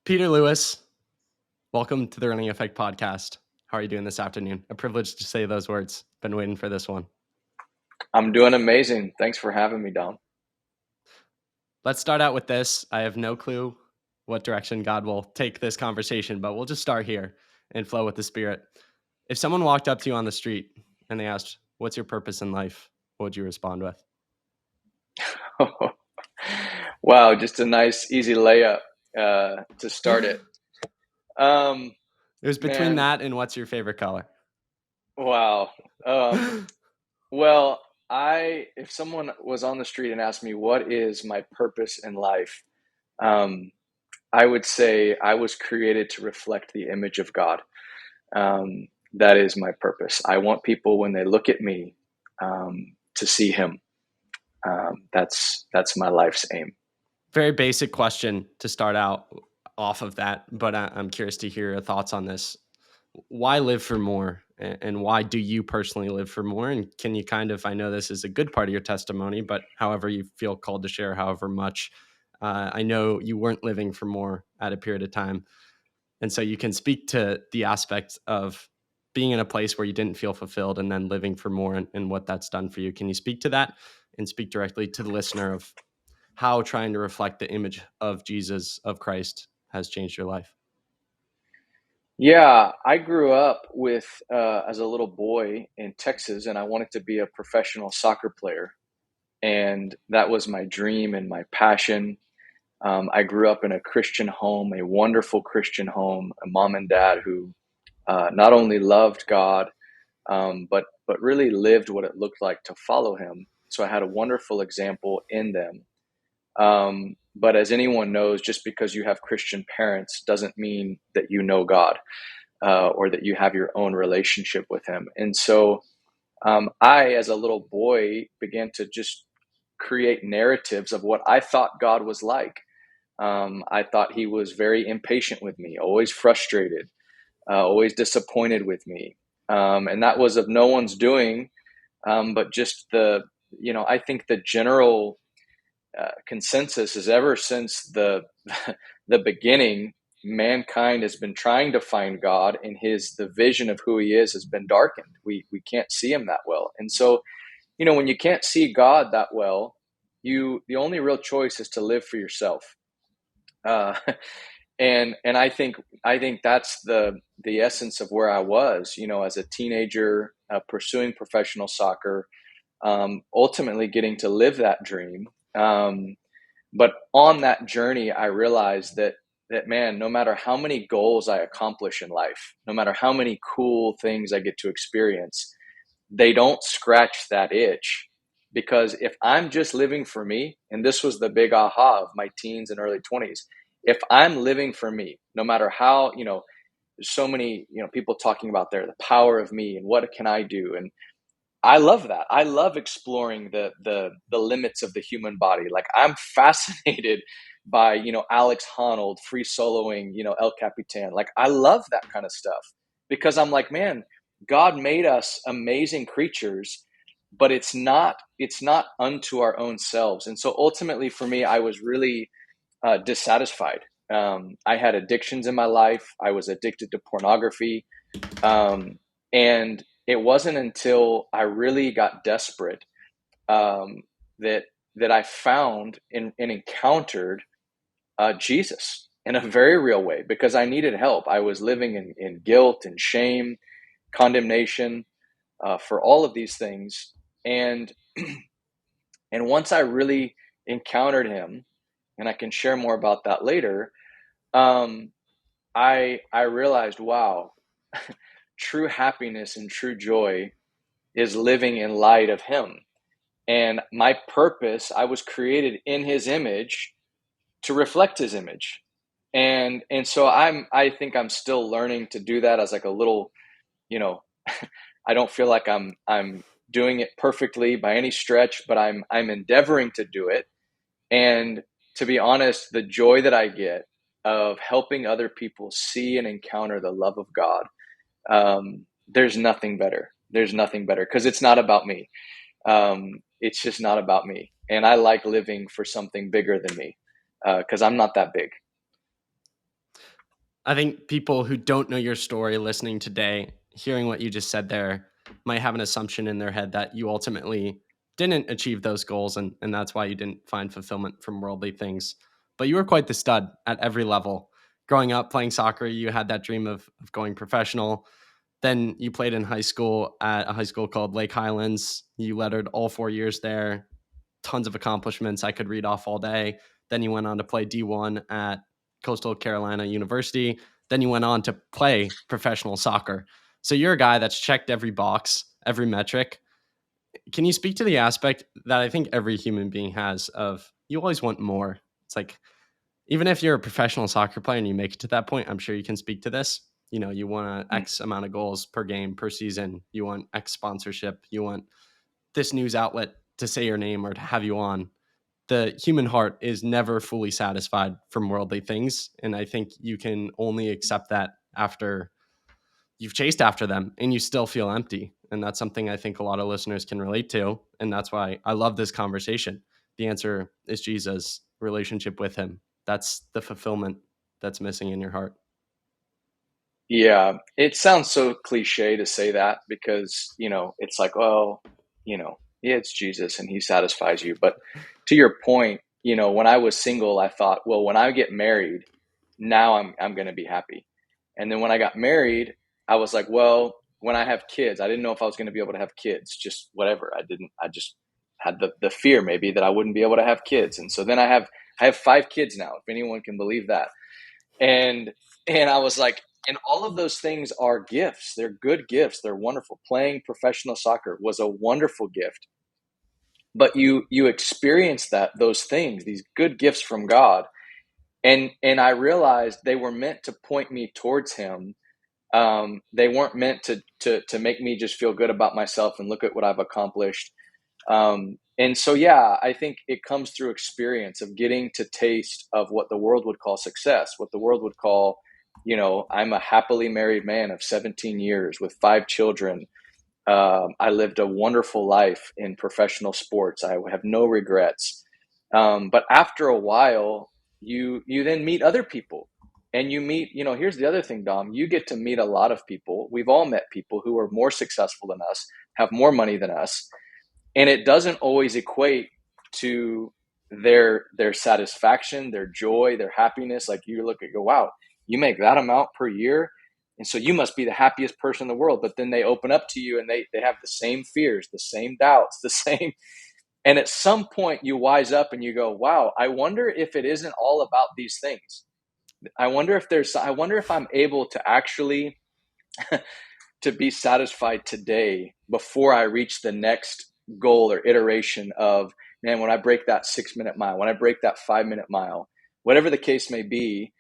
Peter Lewis, welcome to the Running Effect podcast. How are you doing this afternoon? A privilege to say those words. Been waiting for this one. I'm doing amazing. Thanks for having me, Dom. Let's start out with this. I have no clue what direction God will take this conversation, but we'll just start here and flow with the Spirit. If someone walked up to you on the street and they asked, "What's your purpose in life?" what would you respond with? Wow, just a nice, easy layup to start it. It was between Man, that and what's your favorite color? wow. Well, if someone was on the street and asked me what is my purpose in life, um, I would say I was created to reflect the image of God. That is my purpose. I want people when they look at me to see Him. That's my life's aim. Very basic question to start out off of that, but I'm curious to hear your thoughts on this. Why live for more, and why do you personally live for more? And can you I know this is a good part of your testimony, but however you feel called to share, however much, I know you weren't living for more at a period of time. And so you can speak to the aspect of being in a place where you didn't feel fulfilled and then living for more, and what that's done for you. Can you speak to that and speak directly to the listener of how trying to reflect the image of Jesus, of Christ, has changed your life? Yeah, I grew up as a little boy in Texas, and I wanted to be a professional soccer player. And that was my dream and my passion. I grew up in a Christian home, a wonderful Christian home, a mom and dad who not only loved God, but really lived what it looked like to follow Him. So I had a wonderful example in them. But as anyone knows, just because you have Christian parents doesn't mean that you know God or that you have your own relationship with Him. And so I, as a little boy, began to just create narratives of what I thought God was like. I thought He was very impatient with me, always frustrated, always disappointed with me. And that was of no one's doing, but just I think the general consensus is ever since the beginning, mankind has been trying to find God, and the vision of who He is has been darkened. We can't see Him that well, and so when you can't see God that well, the only real choice is to live for yourself. Uh, and I think that's the essence of where I was, as a teenager, pursuing professional soccer, ultimately getting to live that dream. But on that journey, I realized that man, no matter how many goals I accomplish in life, no matter how many cool things I get to experience, they don't scratch that itch. Because if I'm just living for me, and this was the big aha of my teens and early 20s, if I'm living for me, no matter how, there's so many, people talking about the power of me and what can I do? And I love that. I love exploring the limits of the human body. Like, I'm fascinated by, Alex Honnold free soloing, El Capitan. Like, I love that kind of stuff because I'm like, man, God made us amazing creatures, but it's not unto our own selves. And so ultimately for me, I was really dissatisfied. I had addictions in my life. I was addicted to pornography. And it wasn't until I really got desperate um, that I found and encountered Jesus in a very real way because I needed help. I was living in guilt and shame, condemnation for all of these things. And and once I really encountered Him, and I can share more about that later, um, I realized, wow, true happiness and true joy is living in light of Him. And my purpose, I was created in His image to reflect His image. And so I think I'm still learning to do that as like a little, you know, I don't feel like I'm doing it perfectly by any stretch, but I'm endeavoring to do it. And to be honest, the joy that I get of helping other people see and encounter the love of God, there's nothing better. There's nothing better because it's not about me. It's just not about me. And I like living for something bigger than me because I'm not that big. I think people who don't know your story listening today, hearing what you just said there, might have an assumption in their head that you ultimately didn't achieve those goals, and that's why you didn't find fulfillment from worldly things. But you were quite the stud at every level. Growing up playing soccer, you had that dream of going professional. Then you played in high school at a high school called Lake Highlands. You lettered all 4 years there, tons of accomplishments I could read off all day. Then you went on to play D1 at Coastal Carolina University. Then you went on to play professional soccer. So you're a guy that's checked every box, every metric. Can you speak to the aspect that I think every human being has of you always want more? It's like, even if you're a professional soccer player and you make it to that point, I'm sure you can speak to this. You know, you want Mm. X amount of goals per game per season. You want X sponsorship. You want this news outlet to say your name or to have you on. The human heart is never fully satisfied from worldly things. And I think you can only accept that after you've chased after them and you still feel empty. And that's something I think a lot of listeners can relate to. And that's why I love this conversation. The answer is Jesus, relationship with him. That's the fulfillment that's missing in your heart. Yeah, it sounds so cliche to say that because, it's like, oh, yeah, it's Jesus and he satisfies you. But to your point, when I was single, I thought, well, when I get married, now I'm going to be happy. And then when I got married, I was like, well, when I have kids, I didn't know if I was going to be able to have kids, just whatever. I just had the fear maybe that I wouldn't be able to have kids. And so then I have 5 kids now, if anyone can believe that. And I was like, and all of those things are gifts. They're good gifts. They're wonderful. Playing professional soccer was a wonderful gift. But you experience those things, these good gifts from God. And I realized they were meant to point me towards him. They weren't meant to make me just feel good about myself and look at what I've accomplished. And so, yeah, I think it comes through experience of getting to taste of what the world would call success, what the world would call, I'm a happily married man of 17 years with 5 children. I lived a wonderful life in professional sports. I have no regrets. But after a while, you then meet other people, and you meet. Here's the other thing, Dom. You get to meet a lot of people. We've all met people who are more successful than us, have more money than us, and it doesn't always equate to their satisfaction, their joy, their happiness. Like you look at, go, wow, you make that amount per year, and so you must be the happiest person in the world. But then they open up to you and they have the same fears, the same doubts, the same. And at some point you wise up and you go, wow, I wonder if it isn't all about these things. I wonder if I'm able to actually to be satisfied today before I reach the next goal or iteration of, man, when I break that 6-minute mile, when I break that 5-minute mile, whatever the case may be.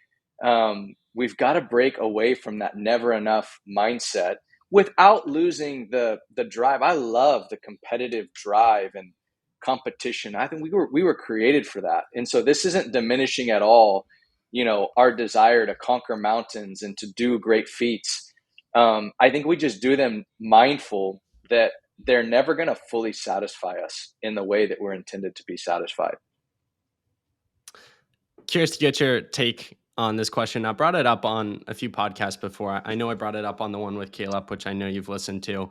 We've got to break away from that never enough mindset without losing the drive. I love the competitive drive and competition. I think we were created for that. And so this isn't diminishing at all, our desire to conquer mountains and to do great feats. I think we just do them mindful that they're never going to fully satisfy us in the way that we're intended to be satisfied. Curious to get your take on this question. I brought it up on a few podcasts before. I know I brought it up on the one with Caleb, which I know you've listened to.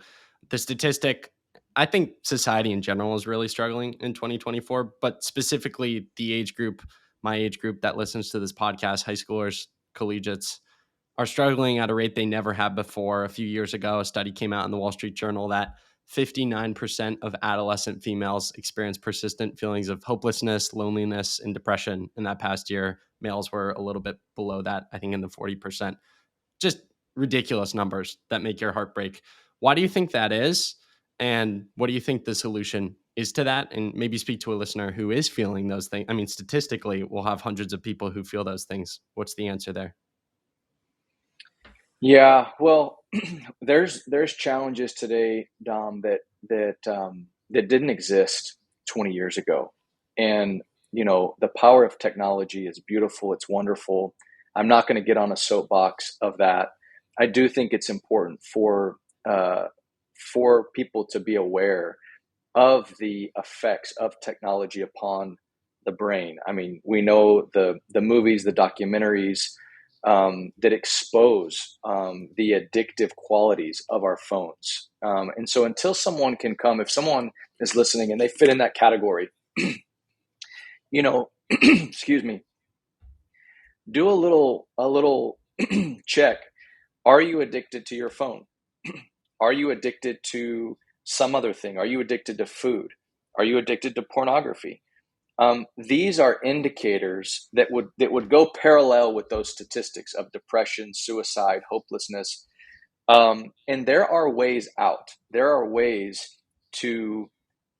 The statistic, I think society in general is really struggling in 2024, but specifically the age group, my age group that listens to this podcast, high schoolers, collegiates, are struggling at a rate they never have before. A few years ago, a study came out in the Wall Street Journal that 59% of adolescent females experience persistent feelings of hopelessness, loneliness, and depression in that past year. Males were a little bit below that, I think in the 40%. Just ridiculous numbers that make your heart break. Why do you think that is? And what do you think the solution is to that? And maybe speak to a listener who is feeling those things. I mean, statistically, we'll have hundreds of people who feel those things. What's the answer there? Yeah, well, there's challenges today, Dom, that didn't exist 20 years ago. And the power of technology is beautiful, it's wonderful. I'm not going to get on a soapbox of that. I do think it's important for people to be aware of the effects of technology upon the brain. I mean, we know the movies, the documentaries, that expose the addictive qualities of our phones. And so until someone can come, if someone is listening and they fit in that category, you know, excuse me, do a little check. Are you addicted to your phone? Are you addicted to some other thing? Are you addicted to food? Are you addicted to pornography? These are indicators that would go parallel with those statistics of depression, suicide, hopelessness. And there are ways out. There are ways to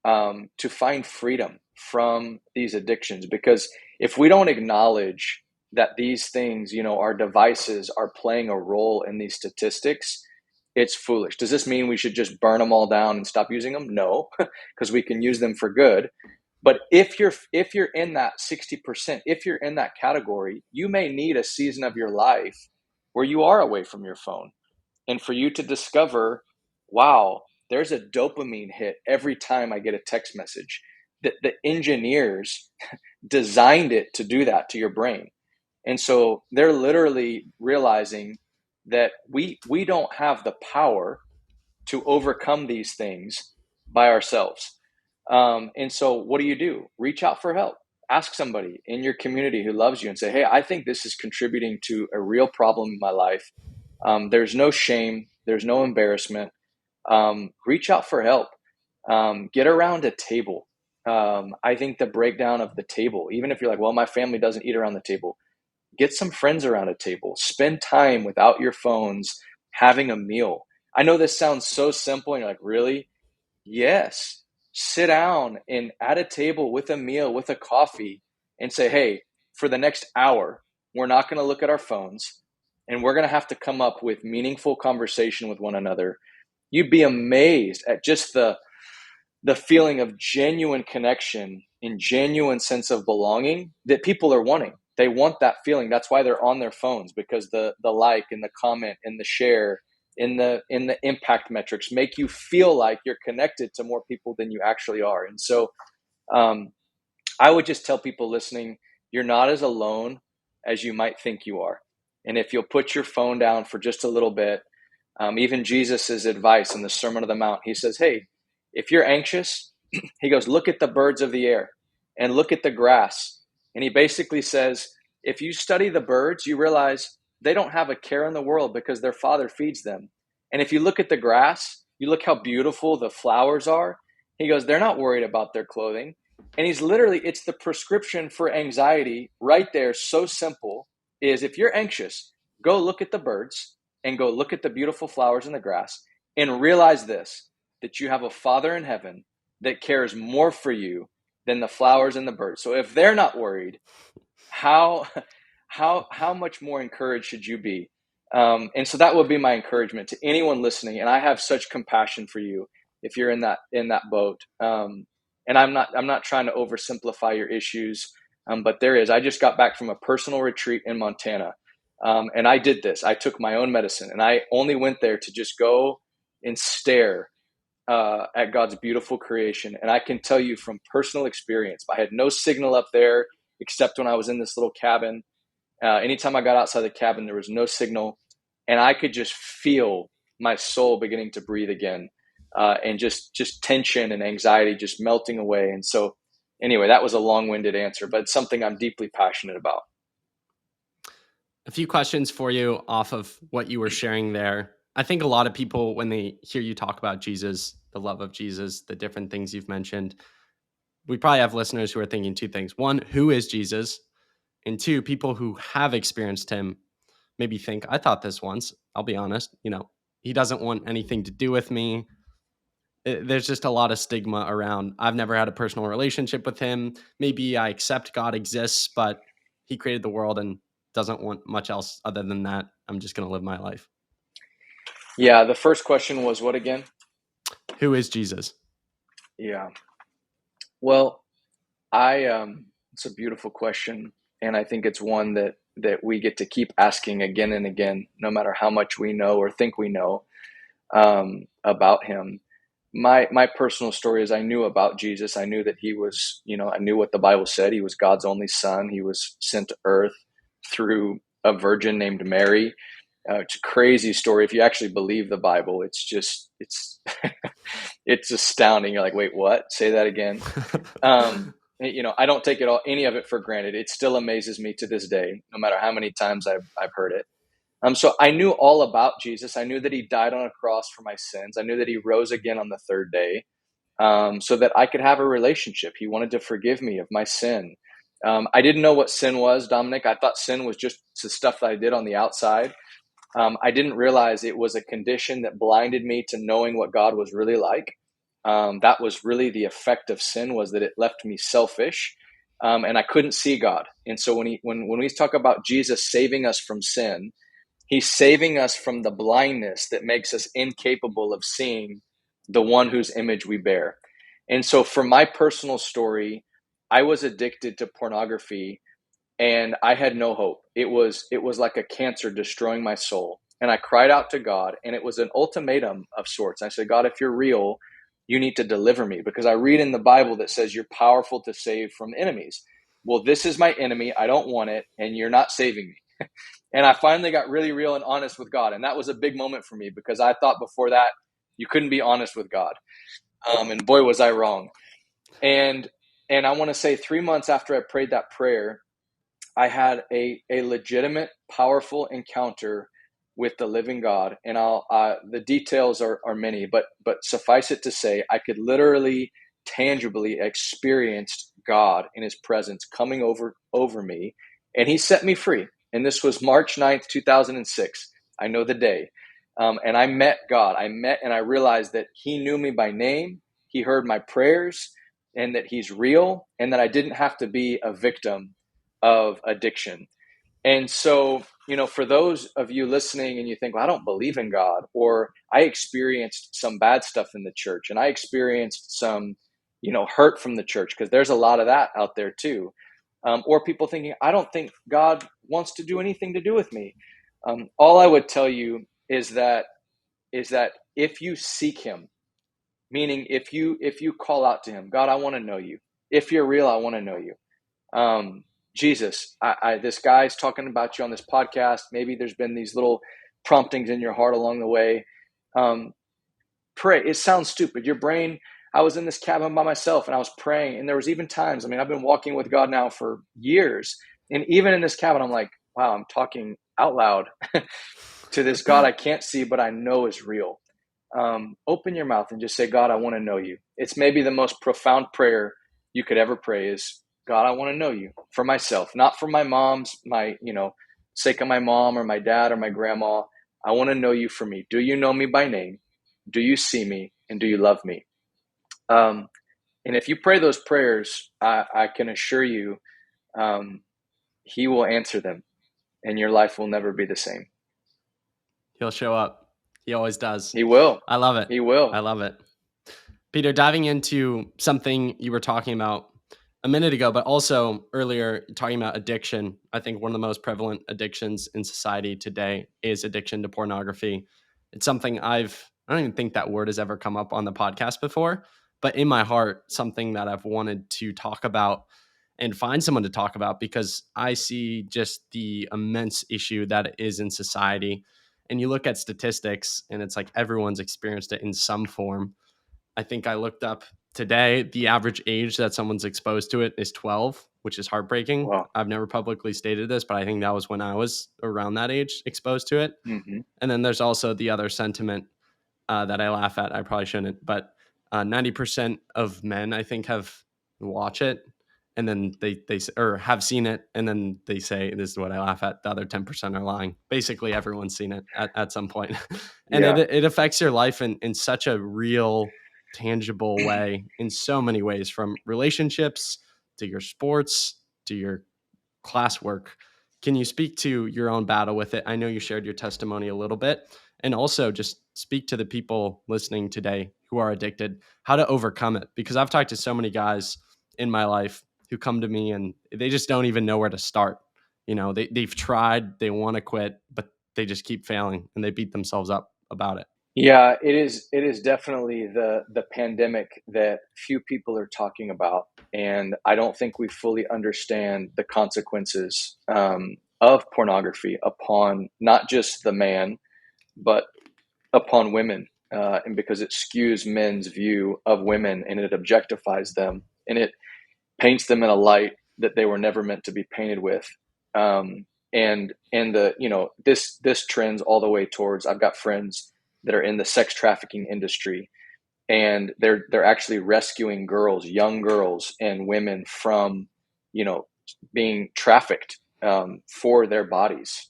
find freedom from these addictions, because if we don't acknowledge that these things, our devices are playing a role in these statistics, it's foolish. Does this mean we should just burn them all down and stop using them? No, because we can use them for good. But if you're in that 60%, if you're in that category, you may need a season of your life where you are away from your phone, and for you to discover, wow, there's a dopamine hit every time I get a text message. The engineers designed it to do that to your brain. And so they're literally realizing that we don't have the power to overcome these things by ourselves. And so what do? Reach out for help. Ask somebody in your community who loves you and say, hey, I think this is contributing to a real problem in my life. There's no shame. There's no embarrassment. Reach out for help. Get around a table. I think the breakdown of the table, even if you're like, well, my family doesn't eat around the table, get some friends around a table. Spend time without your phones, having a meal. I know this sounds so simple, and you're like, really? Yes. Sit down and at a table with a meal, with a coffee, and say, hey, for the next hour, we're not going to look at our phones, and we're going to have to come up with meaningful conversation with one another. You'd be amazed at just the feeling of genuine connection and genuine sense of belonging that people are wanting. They want that feeling. That's why they're on their phones, because the like and the comment and the share in the impact metrics make you feel like you're connected to more people than you actually are. And so um, I would just tell people listening, you're not as alone as you might think you are. And if you'll put your phone down for just a little bit, even Jesus's advice in the Sermon on the Mount, he says, hey, if you're anxious, he goes, look at the birds of the air and look at the grass. And he basically says, if you study the birds, you realize they don't have a care in the world because their father feeds them. And if you look at the grass, you look how beautiful the flowers are. He goes, they're not worried about their clothing. And he's literally, it's the prescription for anxiety right there. So simple is, if you're anxious, go look at the birds and go look at the beautiful flowers in the grass and realize this, that you have a Father in heaven that cares more for you than the flowers and the birds. So if they're not worried, how much more encouraged should you be? And so that would be my encouragement to anyone listening. And I have such compassion for you if you're in that boat. And I'm not trying to oversimplify your issues, but there is. I just got back from a personal retreat in Montana, and I did this. I took my own medicine, and I only went there to just go and stare at God's beautiful creation. And I can tell you from personal experience, I had no signal up there except when I was in this little cabin. Anytime I got outside the cabin, there was no signal, and I could just feel my soul beginning to breathe again, and just tension and anxiety just melting away. And so, anyway, that was a long-winded answer, but it's something I'm deeply passionate about. A few questions for you off of what you were sharing there. I think a lot of people, when they hear you talk about Jesus, the love of Jesus, the different things you've mentioned, we probably have listeners who are thinking two things. One, who is Jesus? And two, people who have experienced him maybe think, I thought this once. I'll be honest, he doesn't want anything to do with me. There's just a lot of stigma around, I've never had a personal relationship with him. Maybe I accept God exists, but he created the world and doesn't want much else other than that. I'm just going to live my life. Yeah, the first question was what again? Who is Jesus? Yeah. Well, it's a beautiful question, and I think it's one that we get to keep asking again and again, no matter how much we know or think we know about him. My personal story is, I knew about Jesus. I knew that he was, I knew what the Bible said. He was God's only son. He was sent to earth through a virgin named Mary. It's a crazy story. If you actually believe the Bible, it's it's astounding. You're like, wait, what? Say that again. I don't take any of it for granted. It still amazes me to this day, no matter how many times I've heard it. So I knew all about Jesus. I knew that he died on a cross for my sins. I knew that he rose again on the third day, so that I could have a relationship. He wanted to forgive me of my sin. I didn't know what sin was, Dominic. I thought sin was just the stuff that I did on the outside. I didn't realize it was a condition that blinded me to knowing what God was really like. That was really the effect of sin, was that it left me selfish, and I couldn't see God. And so when we talk about Jesus saving us from sin, he's saving us from the blindness that makes us incapable of seeing the one whose image we bear. And so for my personal story, I was addicted to pornography and I had no hope. It was like a cancer destroying my soul. And I cried out to God, and it was an ultimatum of sorts. I said, God, if you're real, you need to deliver me, because I read in the Bible that says you're powerful to save from enemies. Well, this is my enemy. I don't want it, and you're not saving me. And I finally got really real and honest with God. And that was a big moment for me, because I thought before that you couldn't be honest with God. And boy, was I wrong. And I want to say 3 months after I prayed that prayer, I had a legitimate, powerful encounter with the living God. And the details are many, but suffice it to say, I could literally, tangibly experience God in his presence coming over me, and he set me free. And this was March 9th, 2006. I know the day. And I met God. And I realized that he knew me by name. He heard my prayers, and that he's real, and that I didn't have to be a victim of addiction. And so, for those of you listening and you think, well, I don't believe in God, or I experienced some bad stuff in the church, and I experienced some, hurt from the church, because there's a lot of that out there too. Or people thinking, I don't think God wants to do anything to do with me. All I would tell you is that if you seek him, meaning if you call out to him, God, I want to know you. If you're real, I want to know you. Jesus, this guy's talking about you on this podcast. Maybe there's been these little promptings in your heart along the way. Pray. It sounds stupid. Your brain, I was in this cabin by myself and I was praying. And there was even times, I've been walking with God now for years. And even in this cabin, I'm like, wow, I'm talking out loud to this God I can't see, but I know is real. Open your mouth and just say, God, I want to know you. It's maybe the most profound prayer you could ever pray is, God, I want to know you for myself, not for my sake of my mom or my dad or my grandma. I want to know you for me. Do you know me by name? Do you see me? And do you love me? And if you pray those prayers, I can assure you, he will answer them, and your life will never be the same. He'll show up. He always does. He will. I love it. He will. I love it. Peter, diving into something you were talking about a minute ago, but also earlier talking about addiction. I think one of the most prevalent addictions in society today is addiction to pornography. It's something I don't even think that word has ever come up on the podcast before, but in my heart, something that I've wanted to talk about and find someone to talk about, because I see just the immense issue that it is in society. And you look at statistics and it's like everyone's experienced it in some form. I think I looked up today, the average age that someone's exposed to it is 12, which is heartbreaking. Wow. I've never publicly stated this, but I think that was when I was around that age exposed to it. Mm-hmm. And then there's also the other sentiment that I laugh at. I probably shouldn't, but 90% of men, I think, have watch it, and then they or have seen it, and then they say, this is what I laugh at, the other 10% are lying. Basically everyone's seen it at some point. And Yeah. it affects your life in such a real, tangible way, in so many ways, from relationships to your sports to your classwork. Can you speak to your own battle with it? I know you shared your testimony a little bit, and also just speak to the people listening today who are addicted, how to overcome it. Because I've talked to so many guys in my life who come to me and they just don't even know where to start. They've tried, they want to quit, but they just keep failing and they beat themselves up about it. Yeah, it is. It is definitely the pandemic that few people are talking about, and I don't think we fully understand the consequences. of pornography upon not just the man, but upon women. And because it skews men's view of women and it objectifies them and it paints them in a light that they were never meant to be painted with. And the this trends all the way towards, I've got friends that are in the sex trafficking industry, and they're actually rescuing girls, young girls and women from being trafficked for their bodies.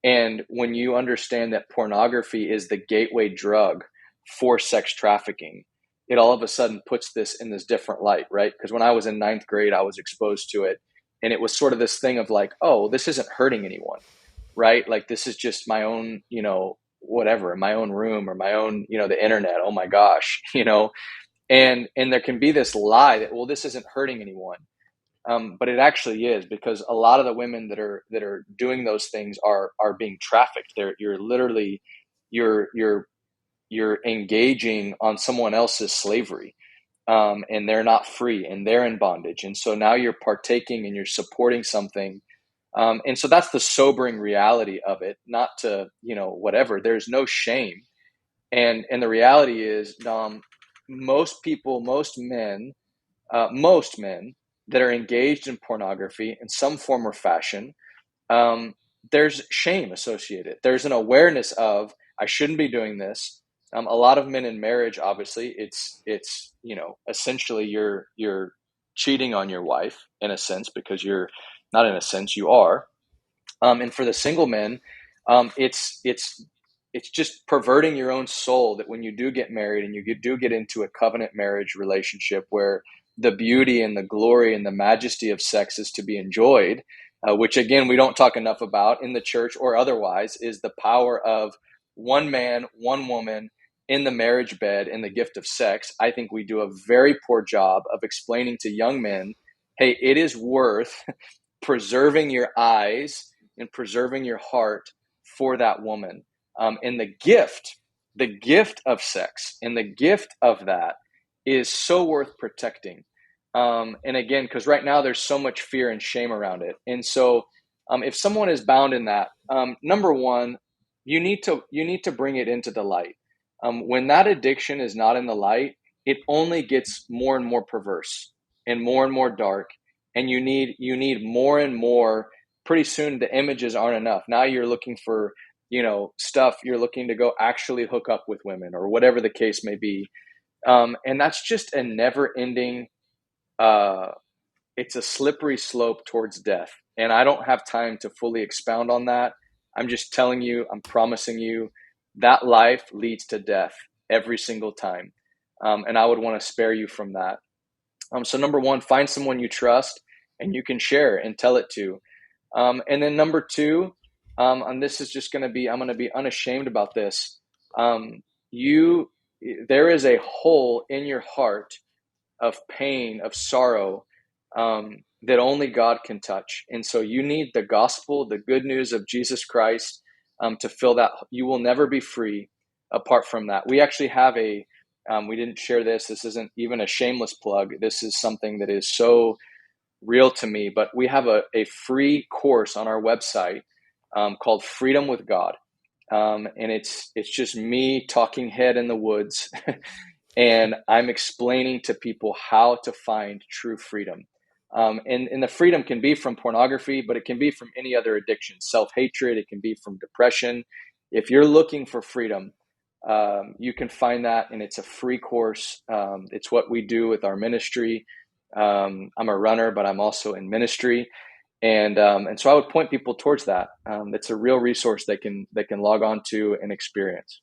And when you understand that pornography is the gateway drug for sex trafficking, it all of a sudden puts this in this different light, right? Because when I was in ninth grade, I was exposed to it. And it was sort of this thing of like, oh, this isn't hurting anyone, right? Like, this is just my own, whatever, in my own room or my own, the internet. Oh my gosh, and there can be this lie that, well, this isn't hurting anyone. But it actually is, because a lot of the women that are doing those things are being trafficked. You're literally you're you're you're engaging on someone else's slavery, and they're not free and they're in bondage. And so now you're partaking and you're supporting something. And so that's the sobering reality of it. Not to whatever. There's no shame, and the reality is, most people, most men that are engaged in pornography in some form or fashion, um, there's shame associated. There's an awareness of, I shouldn't be doing this. A lot of men in marriage, obviously, it's essentially you're cheating on your wife in a sense, because you're not, in a sense, you are. And for the single men, it's just perverting your own soul, that when you do get married and do get into a covenant marriage relationship where the beauty and the glory and the majesty of sex is to be enjoyed, which again we don't talk enough about in the church or otherwise, is the power of one man, one woman in the marriage bed in the gift of sex. I think we do a very poor job of explaining to young men, hey, it is worth preserving your eyes and preserving your heart for that woman. And the gift of sex and the gift of that is so worth protecting. And again, because right now there's so much fear and shame around it. And so if someone is bound in that, number one, you need to bring it into the light. When that addiction is not in the light, it only gets more and more perverse and more dark. And you need more and more. Pretty soon the images aren't enough. Now you're looking for stuff. You're looking to go actually hook up with women or whatever the case may be. And that's just a never ending, uh, it's a slippery slope towards death. And I don't have time to fully expound on that. I'm just telling you, I'm promising you, that life leads to death every single time. And I would want to spare you from that. So number one, find someone you trust and you can share and tell it to. And then number two, and this is just going to be, I'm going to be unashamed about this. You, there is a hole in your heart of pain, of sorrow, that only God can touch. And so you need the gospel, the good news of Jesus Christ, to fill that. You will never be free apart from that. We actually have we didn't share this. This isn't even a shameless plug. This is something that is so real to me, but we have a free course on our website, called Freedom with God. And it's just me talking head in the woods and I'm explaining to people how to find true freedom. And the freedom can be from pornography, but it can be from any other addiction, self-hatred. It can be from depression. If you're looking for freedom, you can find that, and it's a free course. It's what we do with our ministry. I'm a runner, but I'm also in ministry. And so I would point people towards that. It's a real resource they can log on to and experience.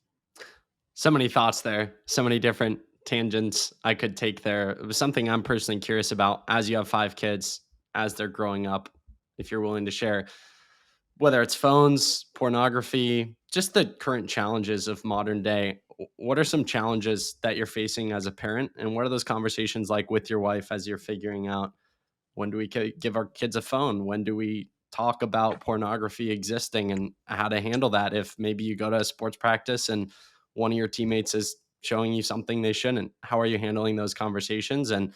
So many thoughts there, so many different tangents I could take there. It was something I'm personally curious about as you have 5 kids, as they're growing up, if you're willing to share, whether it's phones, pornography, just the current challenges of modern day. What are some challenges that you're facing as a parent? And what are those conversations like with your wife as you're figuring out, when do we give our kids a phone? When do we talk about pornography existing and how to handle that? If maybe you go to a sports practice and one of your teammates is showing you something they shouldn't, how are you handling those conversations? And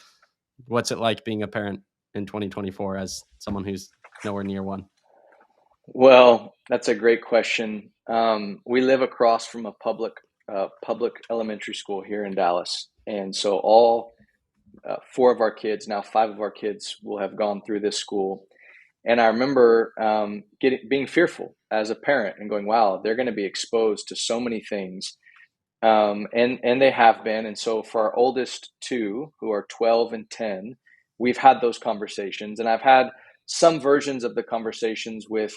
what's it like being a parent in 2024 as someone who's nowhere near one? Well, that's a great question. We live across from a public elementary school here in Dallas, and so all four of our kids, now five of our kids, will have gone through this school. And I remember being fearful as a parent and going, "Wow, they're going to be exposed to so many things," and they have been. And so for our oldest two, who are 12 and 10, we've had those conversations, and I've had some versions of the conversations with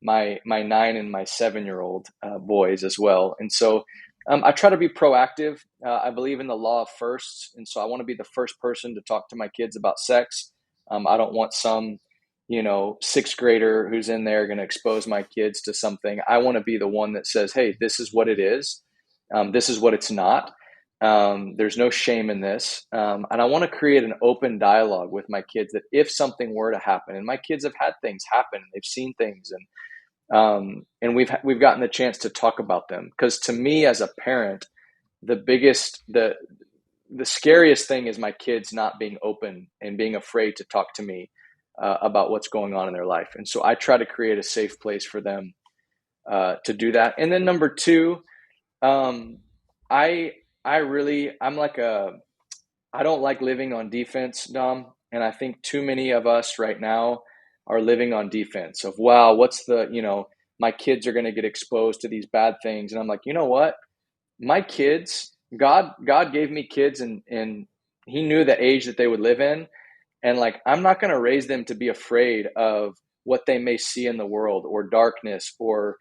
my 9 and my 7 year old boys as well. And so I try to be proactive. I believe in the law of firsts, and so I want to be the first person to talk to my kids about sex. I don't want some sixth grader who's in there going to expose my kids to something. I want to be the one that says, "Hey, this is what it is. This is what it's not. There's no shame in this." And I want to create an open dialogue with my kids that if something were to happen, and my kids have had things happen, and they've seen things, and we've gotten the chance to talk about them. Because to me, as a parent, the scariest thing is my kids not being open and being afraid to talk to me about what's going on in their life. And so I try to create a safe place for them to do that. And then number two, um, I I'm like I don't like living on defense, Dom, and I think too many of us right now are living on defense of, wow, what's my kids are going to get exposed to these bad things. And I'm like, you know what? My kids, God gave me kids, and he knew the age that they would live in. And like, I'm not going to raise them to be afraid of what they may see in the world, or darkness, or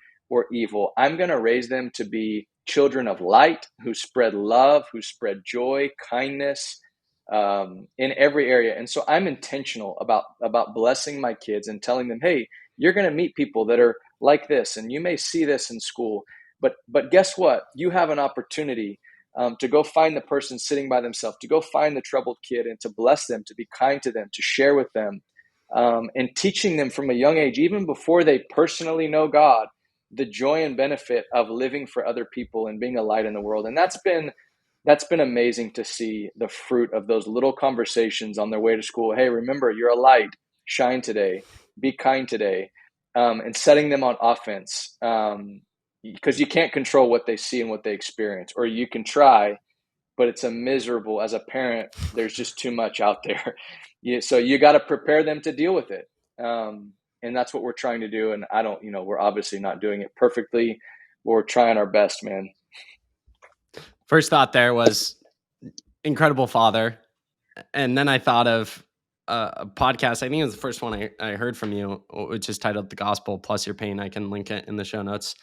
evil. I'm going to raise them to be children of light who spread love, who spread joy, kindness, in every area. And so I'm intentional about blessing my kids and telling them, "Hey, you're going to meet people that are like this, and you may see this in school, but guess what? You have an opportunity to go find the person sitting by themselves, to go find the troubled kid, and to bless them, to be kind to them, to share with them, and teaching them from a young age, even before they personally know God, the joy and benefit of living for other people and being a light in the world." And that's been amazing to see the fruit of those little conversations on their way to school. "Hey, remember, you're a light. Shine today. Be kind today," and setting them on offense. Because you can't control what they see and what they experience, or you can try, but it's a miserable. As a parent, there's just too much out there. So you got to prepare them to deal with it. And that's what we're trying to do. And I don't, we're obviously not doing it perfectly, but we're trying our best, man. First thought there was incredible father. And then I thought of a podcast. I think it was the first one I heard from you, which is titled "The Gospel Plus Your Pain." I can link it in the show notes.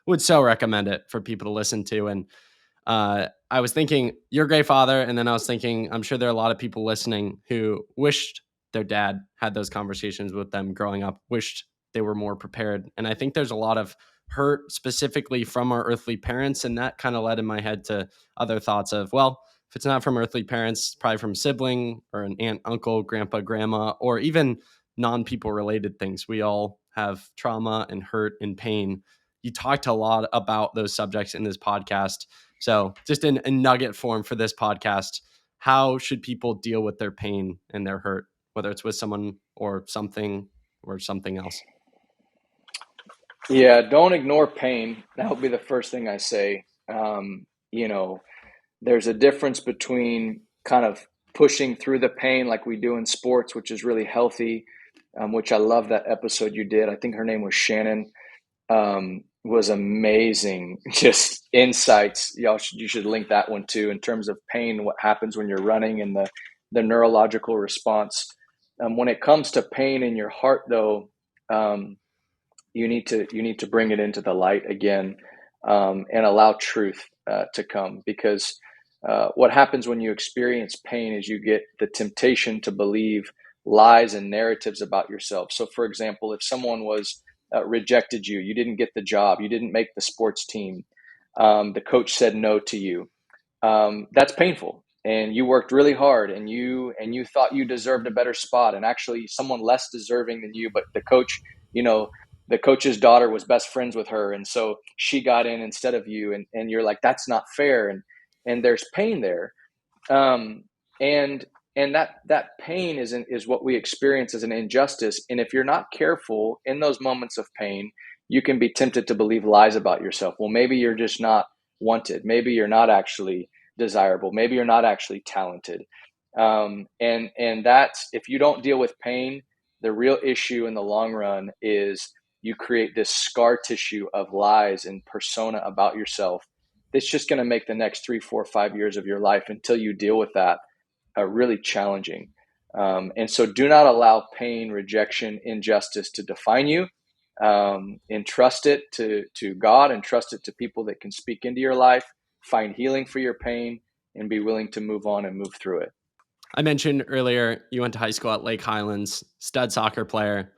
Would so recommend it for people to listen to. And I was thinking, you're a great father. And then I was thinking, I'm sure there are a lot of people listening who wished their dad had those conversations with them growing up, wished they were more prepared. And I think there's a lot of hurt specifically from our earthly parents. And that kind of led in my head to other thoughts of, well, if it's not from earthly parents, probably from sibling or an aunt, uncle, grandpa, grandma, or even non-people related things. We all have trauma and hurt and pain. You talked a lot about those subjects in this podcast. So just in nugget form for this podcast, how should people deal with their pain and their hurt, whether it's with someone or something else? Yeah, don't ignore pain. That would be the first thing I say. You know, there's a difference between kind of pushing through the pain like we do in sports, which is really healthy, which I love that episode you did. I think her name was Shannon. Was amazing. Just insights. You should link that one too, in terms of pain, what happens when you're running, and the neurological response. When it comes to pain in your heart, though, um, you need to bring it into the light again, and allow truth to come, because what happens when you experience pain is you get the temptation to believe lies and narratives about yourself. So, for example, if someone was rejected you, you didn't get the job, you didn't make the sports team, the coach said no to you, that's painful. And you worked really hard, and you thought you deserved a better spot, and actually someone less deserving than you, but you know, the coach's daughter was best friends with her, and so she got in instead of you, and you're like, that's not fair, and there's pain there. And And that pain is what we experience as an injustice. And if you're not careful in those moments of pain, you can be tempted to believe lies about yourself. Well, maybe you're just not wanted. Maybe you're not actually desirable. Maybe you're not actually talented. And that's, if you don't deal with pain, the real issue in the long run is you create this scar tissue of lies and persona about yourself. It's just going to make the next 3, 4, 5 years of your life until you deal with that really challenging. And so do not allow pain, rejection, injustice to define you. Entrust it to God, and trust it to people that can speak into your life, find healing for your pain, and be willing to move on and move through it. I mentioned earlier you went to high school at Lake Highlands, stud soccer player,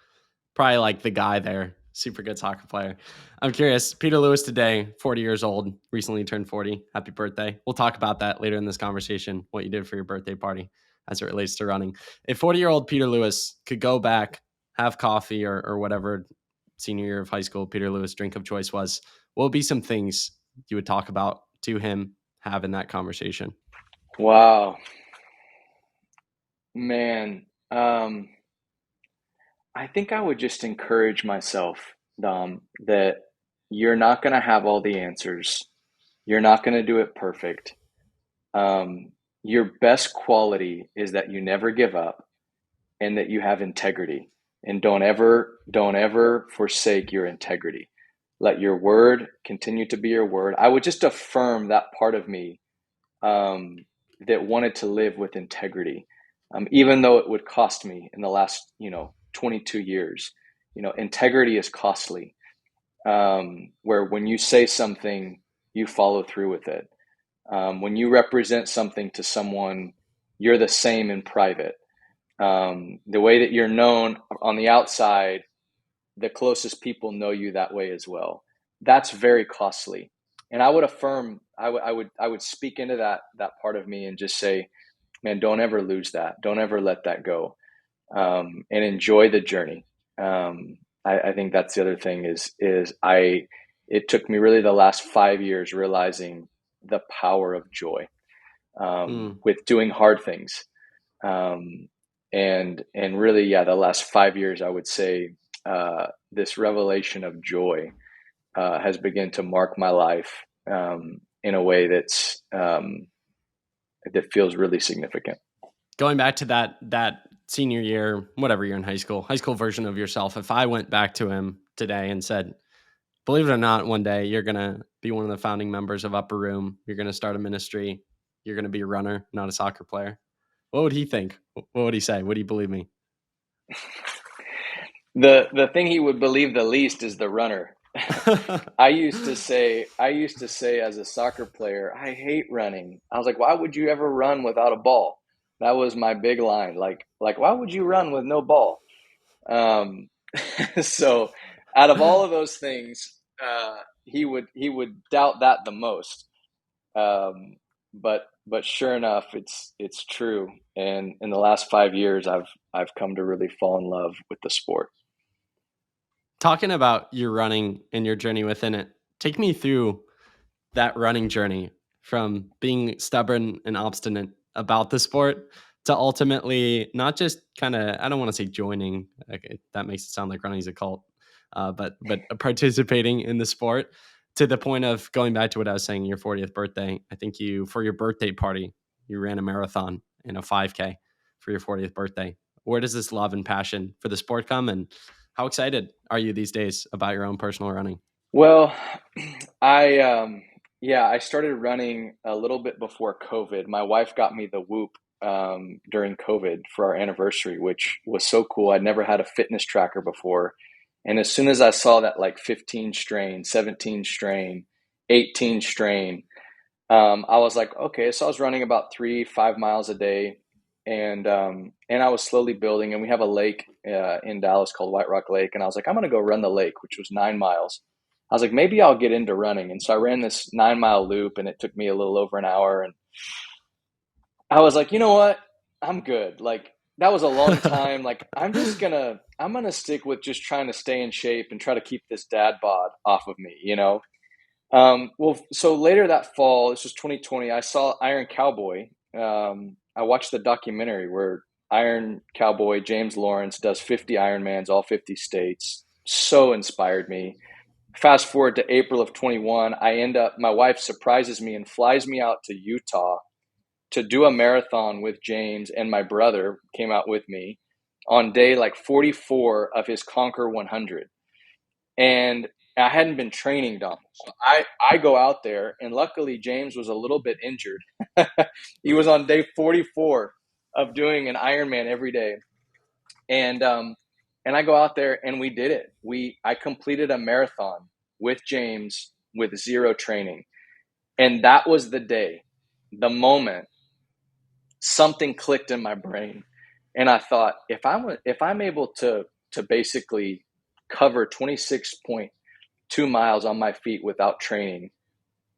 probably like the guy there, super good soccer player. I'm curious, Peter Lewis today, 40 years old, recently turned 40. Happy birthday. We'll talk about that later in this conversation, what you did for your birthday party as it relates to running. If 40-year-old Peter Lewis could go back, have coffee or whatever senior year of high school Peter Lewis drink of choice was, what would be some things you would talk about to him, have in that conversation? Wow, man. I think I would just encourage myself, Dom, that you're not going to have all the answers. You're not going to do it perfect. Your best quality is that you never give up and that you have integrity. And don't ever forsake your integrity. Let your word continue to be your word. I would just affirm that part of me, that wanted to live with integrity, even though it would cost me in the last 22 years. Integrity is costly. Where when you say something, you follow through with it. When you represent something to someone, you're the same in private. The way that you're known on the outside, the closest people know you that way as well. That's very costly. And I would affirm, I would speak into that part of me and just say, man, don't ever lose that. Don't ever let that go. And enjoy the journey. I think that's the other thing it took me really the last 5 years realizing the power of joy, Mm. with doing hard things. And really, yeah, the last 5 years, I would say, this revelation of joy has begun to mark my life, in a way that feels really significant. Going back to that senior year, whatever you're in high school version of yourself, if I went back to him today and said, believe it or not, one day you're gonna be one of the founding members of Upper Room, you're gonna start a ministry, you're gonna be a runner, not a soccer player, what would he think? What would he say? Would he believe me? The thing he would believe the least is the runner. I used to say as a soccer player, I hate running. I was like, why would you ever run without a ball? That was my big line. Like why would you run with no ball? Um, so out of all of those things, he would doubt that the most. But sure enough, it's true. And in the last 5 years, I've come to really fall in love with the sport. Talking about your running and your journey within it, take me through that running journey from being stubborn and obstinate about the sport to ultimately not just kind of, I don't want to say joining, okay, that makes it sound like running is a cult, but participating in the sport to the point of going back to what I was saying, your 40th birthday. I think you, for your birthday party, you ran a marathon and a 5K for your 40th birthday. Where does this love and passion for the sport come, and how excited are you these days about your own personal running? Well, I yeah, I started running a little bit before COVID. My wife got me the Whoop during COVID for our anniversary, which was so cool. I'd never had a fitness tracker before. And as soon as I saw that, like, 15 strain, 17 strain, 18 strain, I was like, okay. So I was running about 3, 5 miles a day, and I was slowly building. And we have a lake in Dallas called White Rock Lake, and I was like, I'm gonna go run the lake, which was 9 miles. I was like, maybe I'll get into running, and so I ran this 9 mile loop, and it took me a little over an hour. And I was like, you know what? I'm good. Like, that was a long time. Like, I'm gonna stick with just trying to stay in shape and try to keep this dad bod off of me. Well, so later that fall, this was 2020, I saw Iron Cowboy. I watched the documentary where Iron Cowboy James Lawrence does 50 Ironmans, all 50 states. So inspired me. Fast forward to April of 21, my wife surprises me and flies me out to Utah to do a marathon with James, and my brother came out with me on day like 44 of his Conquer 100. And I hadn't been training, Dom. So I go out there, and luckily James was a little bit injured. He was on day 44 of doing an Ironman every day. And I go out there and we did it. I completed a marathon with James with zero training. And that was the day, the moment something clicked in my brain. And I thought, if I'm able to basically cover 26.2 miles on my feet without training,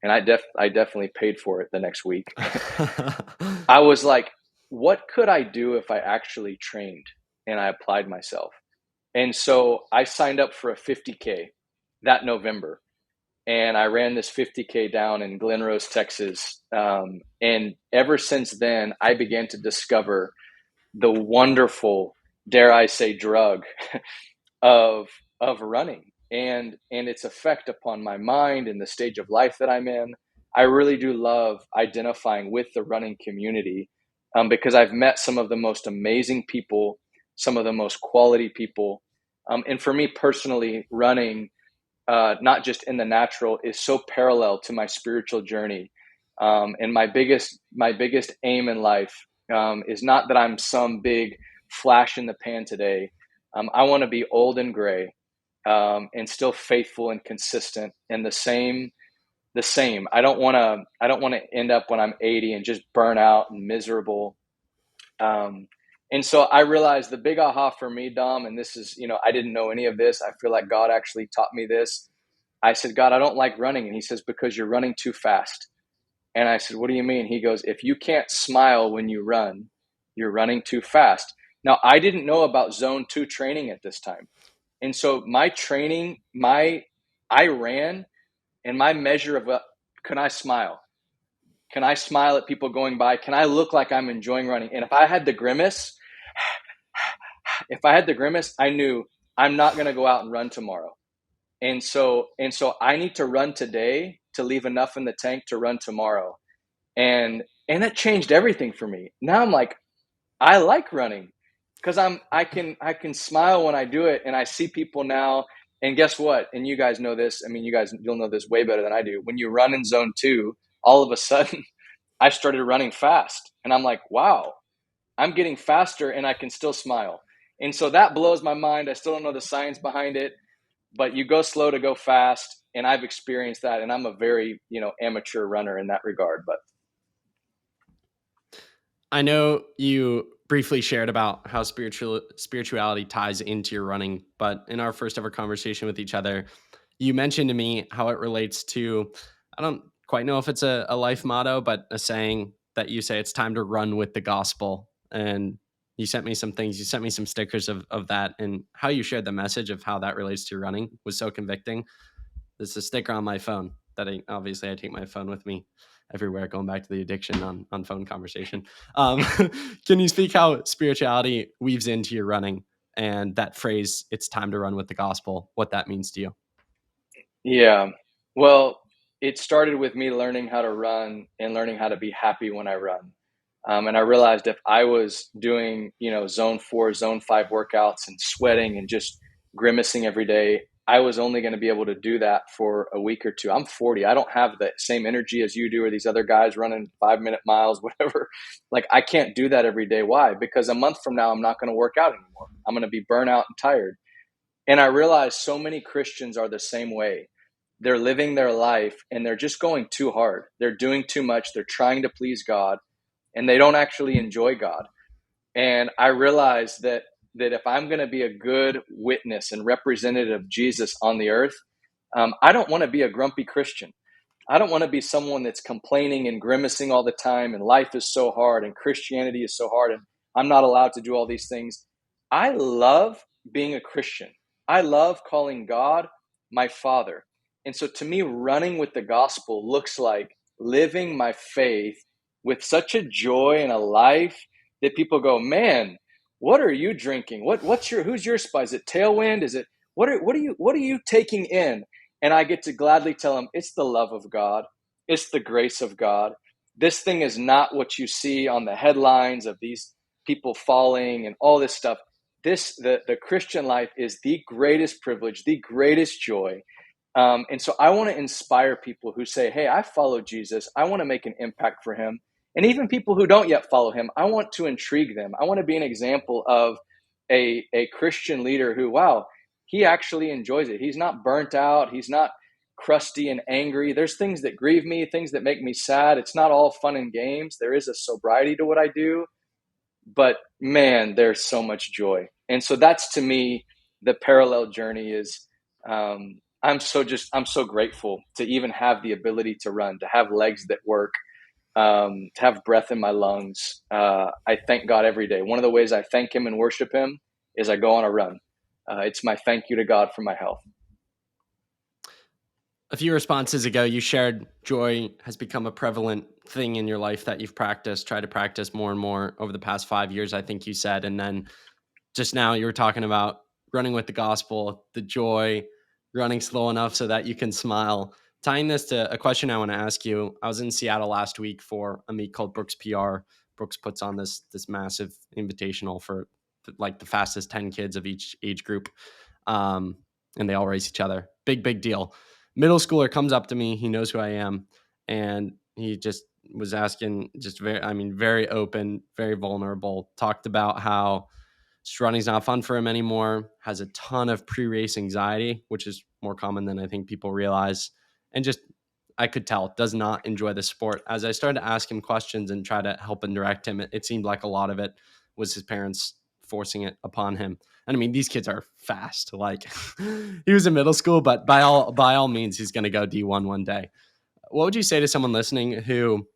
and I definitely paid for it the next week. I was like, what could I do if I actually trained and I applied myself? And so I signed up for a 50K that November, and I ran this 50K down in Glen Rose, Texas. And ever since then, I began to discover the wonderful, dare I say, drug of running and its effect upon my mind and the stage of life that I'm in. I really do love identifying with the running community, because I've met some of the most amazing people, some of the most quality people. And for me personally, running, not just in the natural, is so parallel to my spiritual journey. And my biggest aim in life, is not that I'm some big flash in the pan today. I want to be old and gray, and still faithful and consistent and the same. The same. I don't want to end up when I'm 80 and just burn out and miserable. And so I realized the big aha for me, Dom, and this is, I didn't know any of this. I feel like God actually taught me this. I said, God, I don't like running. And he says, because you're running too fast. And I said, what do you mean? He goes, if you can't smile when you run, you're running too fast. Now, I didn't know about zone 2 training at this time. And so my training, I ran, and my measure of can I smile? Can I smile at people going by? Can I look like I'm enjoying running? And if I had the grimace, I knew I'm not going to go out and run tomorrow. And so I need to run today to leave enough in the tank to run tomorrow. And that changed everything for me. Now I'm like, I like running because I can smile when I do it, and I see people now. And guess what? And you guys know this. I mean, you'll know this way better than I do. When you run in zone 2, all of a sudden I started running fast, and I'm like, wow, I'm getting faster and I can still smile. And so that blows my mind. I still don't know the science behind it, but you go slow to go fast. And I've experienced that. And I'm a very, amateur runner in that regard, but I know you briefly shared about how spirituality ties into your running, but in our first ever conversation with each other, you mentioned to me how it relates to, I don't quite know if it's a life motto, but a saying that you say it's time to run with the gospel. And you sent me some things, you sent me some stickers of that, and how you shared the message of how that relates to your running was so convicting. There's a sticker on my phone that I take my phone with me everywhere, going back to the addiction on phone conversation. Can you speak how spirituality weaves into your running and that phrase, it's time to run with the gospel, what that means to you? yeah. Well, it started with me learning how to run and learning how to be happy when I run. And I realized if I was doing, zone 4, zone 5 workouts and sweating and just grimacing every day, I was only going to be able to do that for a week or two. I'm 40. I don't have the same energy as you do or these other guys running 5-minute miles, whatever. Like, I can't do that every day. Why? Because a month from now, I'm not going to work out anymore. I'm going to be burnt out and tired. And I realized so many Christians are the same way. They're living their life and they're just going too hard. They're doing too much. They're trying to please God, and they don't actually enjoy God. And I realized that if I'm going to be a good witness and representative of Jesus on the earth, I don't want to be a grumpy Christian. I don't want to be someone that's complaining and grimacing all the time, and life is so hard and Christianity is so hard and I'm not allowed to do all these things. I love being a Christian. I love calling God my Father. And so to me, running with the gospel looks like living my faith with such a joy and a life that people go, man, what are you drinking? Who's your spice? Is it Tailwind? Is it, what are you taking in? And I get to gladly tell them, it's the love of God. It's the grace of God. This thing is not what you see on the headlines of these people falling and all this stuff. The Christian life is the greatest privilege, the greatest joy. And so I want to inspire people who say, hey, I follow Jesus. I want to make an impact for him. And even people who don't yet follow him, I want to intrigue them. I want to be an example of a Christian leader who, wow, he actually enjoys it. He's not burnt out. He's not crusty and angry. There's things that grieve me, things that make me sad. It's not all fun and games. There is a sobriety to what I do. But man, there's so much joy. And so that's, to me, the parallel journey is, I'm so grateful to even have the ability to run, to have legs that work, to have breath in my lungs. I thank God every day. One of the ways I thank him and worship him is I go on a run. It's my thank you to God for my health. A few responses ago, you shared joy has become a prevalent thing in your life that you've practiced, tried to practice more and more over the past 5 years, I think you said. And then just now you were talking about running with the gospel, the joy, running slow enough so that you can smile. Tying this to a question I want to ask you, I was in Seattle last week for a meet called Brooks PR. Brooks puts on this massive invitational for like the fastest 10 kids of each age group. And they all race each other. Big deal. Middle schooler comes up to me. He knows who I am. And he just was asking, just very open, very vulnerable, talked about how running's not fun for him anymore, has a ton of pre-race anxiety, which is more common than I think people realize. And just, I could tell, does not enjoy the sport. As I started to ask him questions and try to help and direct him, it seemed like a lot of it was his parents forcing it upon him. And I mean, these kids are fast. Like he was in middle school, but by all means, he's going to go D1 one day. What would you say to someone listening who,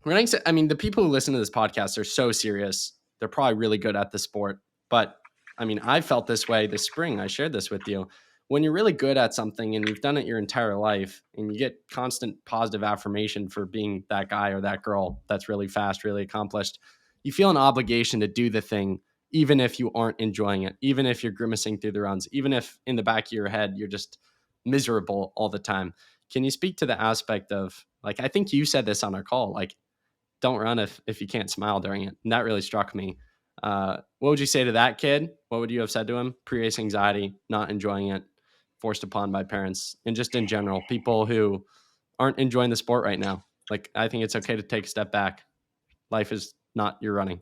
I mean, the people who listen to this podcast are so serious. They're probably really good at the sport. But I mean, I felt this way this spring. I shared this with you. When you're really good at something and you've done it your entire life and you get constant positive affirmation for being that guy or that girl that's really fast, really accomplished, you feel an obligation to do the thing, even if you aren't enjoying it, even if you're grimacing through the runs, even if in the back of your head, you're just miserable all the time. Can you speak to the aspect of, like, I think you said this on our call, like, don't run if you can't smile during it. And that really struck me. What would you say to that kid? What would you have said to him? Pre-race anxiety, not enjoying it, forced upon by parents, and just in general, people who aren't enjoying the sport right now. Like, I think it's okay to take a step back. Life is not your running.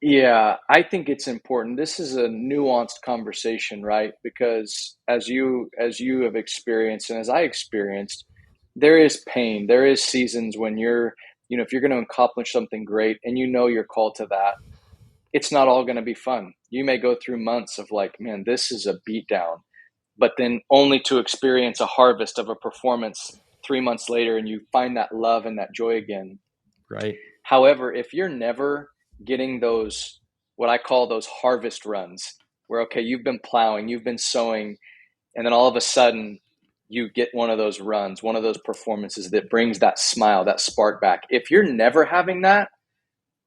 Yeah, I think it's important. This is a nuanced conversation, right? Because as you have experienced and as I experienced, there is pain. There is seasons when if you're going to accomplish something great and you're called to that, it's not all going to be fun. You may go through months of like, man, this is a beatdown, but then only to experience a harvest of a performance 3 months later and you find that love and that joy again. Right. However, if you're never getting those, what I call those harvest runs, where, okay, you've been plowing, you've been sowing, and then all of a sudden you get one of those runs, one of those performances that brings that smile, that spark back. If you're never having that,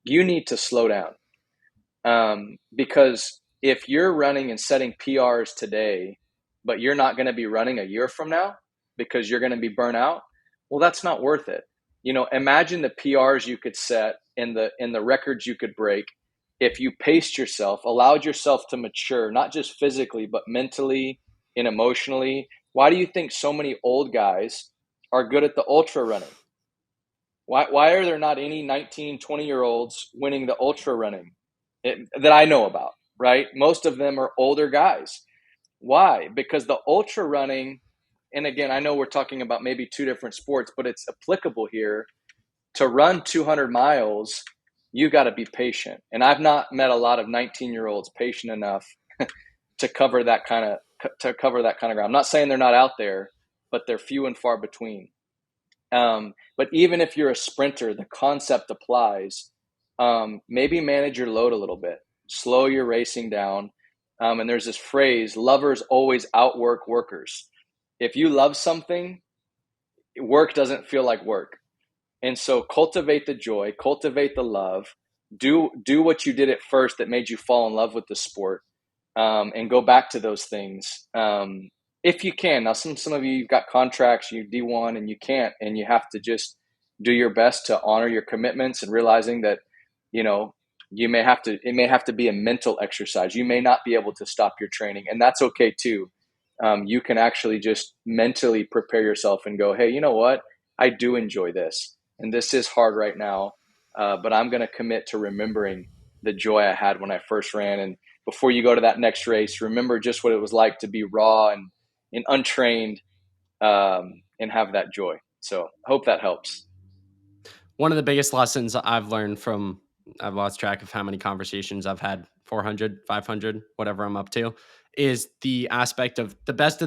you need to slow down. Because if you're running and setting PRs today, but you're not going to be running a year from now because you're going to be burnt out, well, that's not worth it. Imagine the PRs you could set and the records you could break if you paced yourself, allowed yourself to mature, not just physically, but mentally and emotionally. Why do you think so many old guys are good at the ultra running? Why are there not any 19, 20-year-olds winning the ultra running that I know about, right? Most of them are older guys. Why? Because the ultra running, and again, I know we're talking about maybe two different sports, but it's applicable here. To run 200 miles, you got to be patient. And I've not met a lot of 19-year-olds patient enough to cover that kind of ground. I'm not saying they're not out there, but they're few and far between. But even if you're a sprinter, the concept applies. Maybe manage your load a little bit, slow your racing down. And there's this phrase, lovers always outwork workers. If you love something, work doesn't feel like work. And so cultivate the joy, cultivate the love, do what you did at first that made you fall in love with the sport, and go back to those things. If you can. Now, some of you, you've got contracts, you D1, and you can't, and you have to just do your best to honor your commitments and realizing that, you know, it may have to be a mental exercise. You may not be able to stop your training, and that's okay too. You can actually just mentally prepare yourself and go, hey, you know what? I do enjoy this, and this is hard right now, but I'm going to commit to remembering the joy I had when I first ran. And before you go to that next race, remember just what it was like to be raw and untrained, and have that joy. So I hope that helps. One of the biggest lessons I've learned from, I've lost track of how many conversations I've had, 400, 500, whatever I'm up to, is the aspect of the best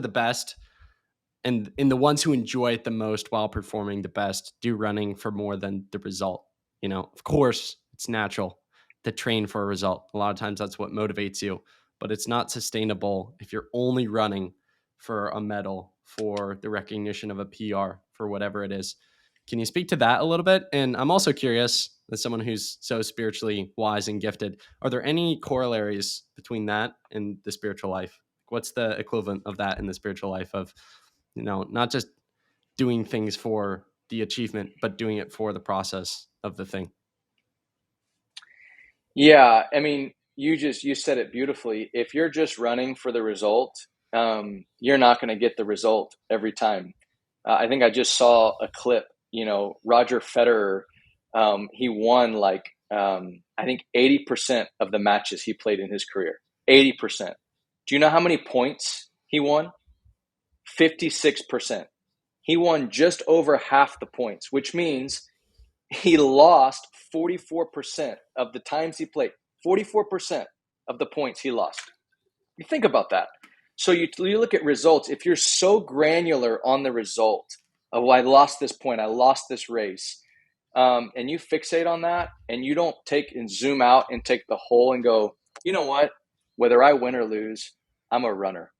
and the ones who enjoy it the most while performing the best do running for more than the result. You know, of course, it's natural to train for a result. A lot of times that's what motivates you, but it's not sustainable if you're only running for a medal, for the recognition of a PR, for whatever it is. Can you speak to that a little bit? And I'm also curious, as someone who's so spiritually wise and gifted, are there any corollaries between that and the spiritual life? What's the equivalent of that in the spiritual life of, not just doing things for the achievement, but doing it for the process of the thing? Yeah, I mean, you said it beautifully. If you're just running for the result, you're not going to get the result every time. I think I just saw a clip. Roger Federer, he won like, I think 80% of the matches he played in his career. 80%. Do you know how many points he won? 56%. He won just over half the points, which means he lost 44% of the times he played. 44% of the points he lost. You think about that. So you look at results. If you're so granular on the result of, well, I lost this point, I lost this race, and you fixate on that, and you don't take and zoom out and take the whole and go, you know what? Whether I win or lose, I'm a runner,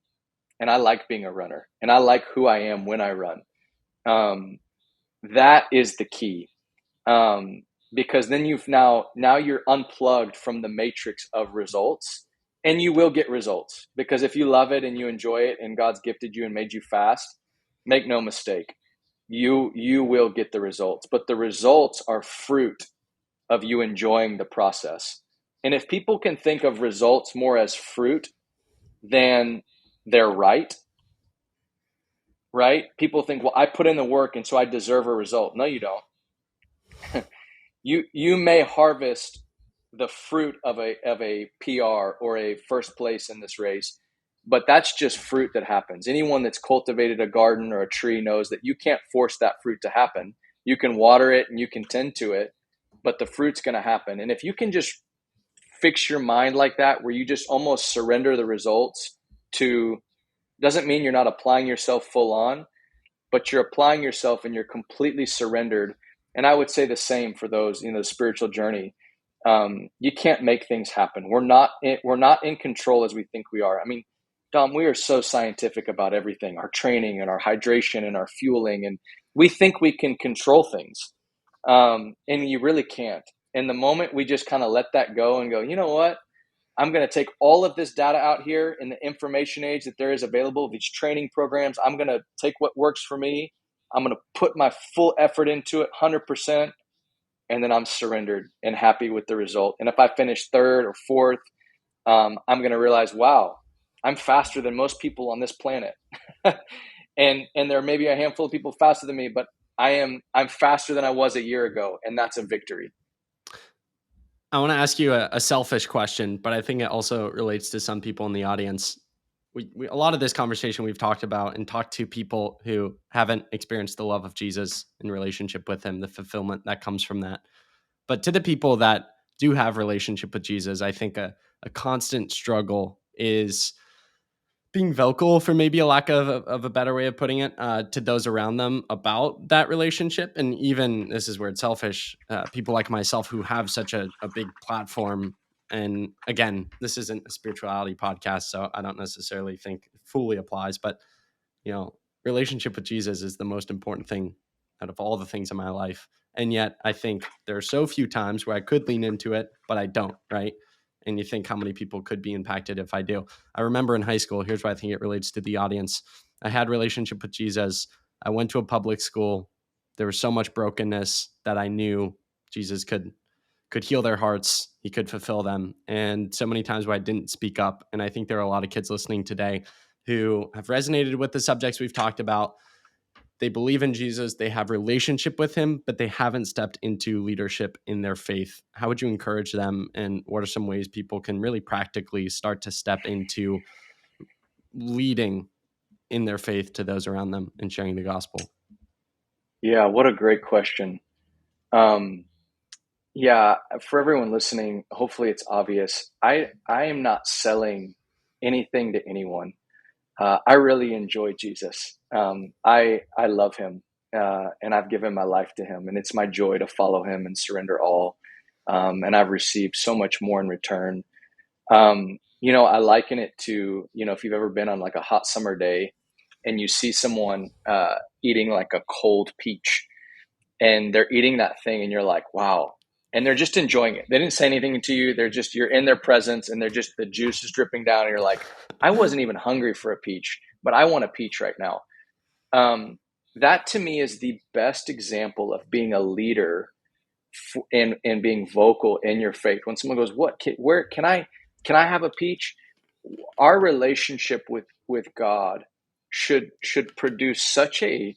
and I like being a runner, and I like who I am when I run. Um, that is the key, because then now you're unplugged from the matrix of results, and you will get results, because if you love it and you enjoy it and God's gifted you and made you fast, make no mistake, you will get the results, but the results are fruit of you enjoying the process. And if people can think of results more as fruit than they're right, people think, well, I put in the work and so I deserve a result. No, you don't. You may harvest the fruit of a PR or a first place in this race, but that's just fruit that happens. Anyone that's cultivated a garden or a tree knows that you can't force that fruit to happen. You can water it and you can tend to it, but the fruit's going to happen. And if you can just fix your mind like that, where you just almost surrender the results to, doesn't mean you're not applying yourself full on, but you're applying yourself and you're completely surrendered. And I would say the same for those, the spiritual journey. You can't make things happen. We're not in control as we think we are. I mean, Dom, we are so scientific about everything, our training and our hydration and our fueling, and we think we can control things. And you really can't. And the moment we just kind of let that go and go, you know what? I'm going to take all of this data out here in the information age that there is available, these training programs. I'm going to take what works for me. I'm going to put my full effort into it, 100%. And then I'm surrendered and happy with the result. And if I finish third or fourth, I'm going to realize, wow, I'm faster than most people on this planet. and there may be a handful of people faster than me, but I'm faster than I was a year ago. And that's a victory. I want to ask you a selfish question, but I think it also relates to some people in the audience. A lot of this conversation we've talked about and talked to people who haven't experienced the love of Jesus in relationship with him, the fulfillment that comes from that. But to the people that do have relationship with Jesus, I think a constant struggle is being vocal, for maybe a lack of a better way of putting it, to those around them about that relationship. And even, this is where it's selfish, people like myself who have such a big platform. And again, this isn't a spirituality podcast, so I don't necessarily think it fully applies, but relationship with Jesus is the most important thing out of all the things in my life. And yet I think there are so few times where I could lean into it, but I don't, right? And you think how many people could be impacted if I do. I remember in high school, here's why I think it relates to the audience. I had a relationship with Jesus. I went to a public school. There was so much brokenness that I knew Jesus could heal their hearts. He could fulfill them. And so many times where I didn't speak up. And I think there are a lot of kids listening today who have resonated with the subjects we've talked about. They believe in Jesus, they have relationship with him, but they haven't stepped into leadership in their faith. How would you encourage them? And what are some ways people can really practically start to step into leading in their faith to those around them and sharing the gospel? Yeah, what a great question. Um, yeah, for everyone listening, hopefully it's obvious. I am not selling anything to anyone. I really enjoy Jesus. I love him, and I've given my life to him, and it's my joy to follow him and surrender all. And I've received so much more in return. I liken it to, if you've ever been on like a hot summer day and you see someone eating like a cold peach, and they're eating that thing, and you're like, wow. And they're just enjoying it. They didn't say anything to you. You're in their presence, and the juice is dripping down. And you're like, I wasn't even hungry for a peach, but I want a peach right now. That to me is the best example of being a leader and being vocal in your faith. When someone goes, where can I have a peach? Our relationship with God should produce such a